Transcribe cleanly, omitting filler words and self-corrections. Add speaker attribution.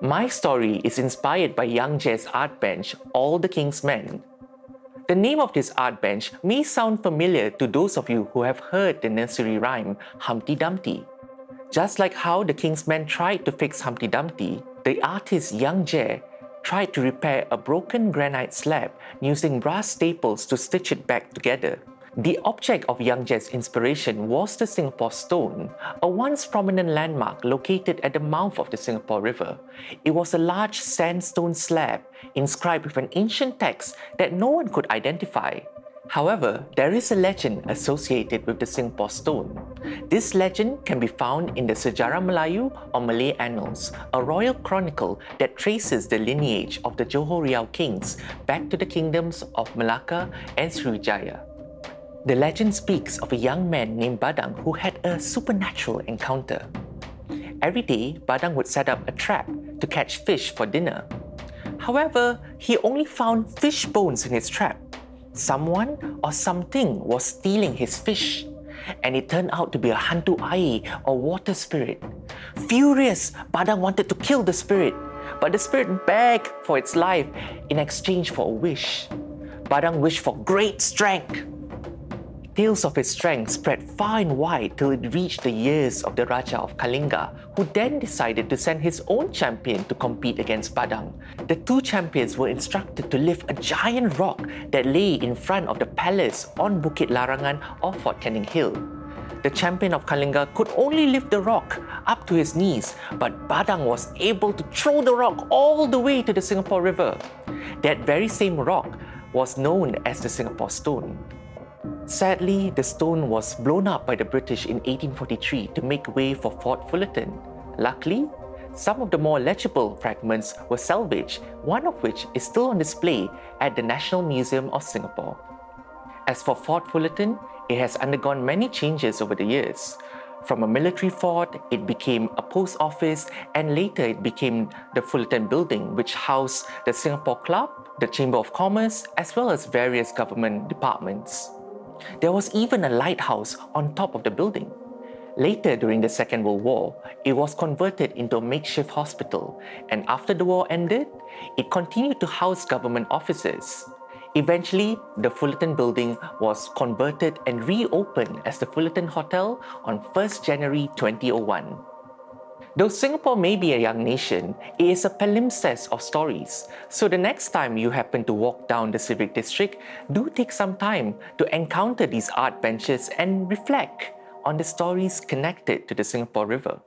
Speaker 1: My story is inspired by Yang Jie's art bench, All the King's Men. The name of this art bench may sound familiar to those of you who have heard the nursery rhyme Humpty Dumpty. Just like how the King's Men tried to fix Humpty Dumpty, the artist Yang Jie tried to repair a broken granite slab using brass staples to stitch it back together. The object of Yang Jie's inspiration was the Singapore Stone, a once prominent landmark located at the mouth of the Singapore River. It was a large sandstone slab inscribed with an ancient text that no one could identify. However, there is a legend associated with the Singapore Stone. This legend can be found in the Sejarah Melayu or Malay Annals, a royal chronicle that traces the lineage of the Johor Riau kings back to the kingdoms of Malacca and Sriwijaya. The legend speaks of a young man named Badang who had a supernatural encounter. Every day, Badang would set up a trap to catch fish for dinner. However, he only found fish bones in his trap. Someone or something was stealing his fish, and it turned out to be a hantu air or water spirit. Furious, Badang wanted to kill the spirit, but the spirit begged for its life in exchange for a wish. Badang wished for great strength. Tales of his strength spread far and wide till it reached the ears of the Raja of Kalinga, who then decided to send his own champion to compete against Badang. The two champions were instructed to lift a giant rock that lay in front of the palace on Bukit Larangan or Fort Canning Hill. The champion of Kalinga could only lift the rock up to his knees, but Badang was able to throw the rock all the way to the Singapore River. That very same rock was known as the Singapore Stone. Sadly, the stone was blown up by the British in 1843 to make way for Fort Fullerton. Luckily, some of the more legible fragments were salvaged, one of which is still on display at the National Museum of Singapore. As for Fort Fullerton, it has undergone many changes over the years. From a military fort, it became a post office, and later it became the Fullerton Building, which housed the Singapore Club, the Chamber of Commerce, as well as various government departments. There was even a lighthouse on top of the building. Later, during the Second World War, it was converted into a makeshift hospital, and after the war ended, it continued to house government offices. Eventually, the Fullerton building was converted and reopened as the Fullerton Hotel on 1st January 2001. Though Singapore may be a young nation, it is a palimpsest of stories. So the next time you happen to walk down the Civic District, do take some time to encounter these art benches and reflect on the stories connected to the Singapore River.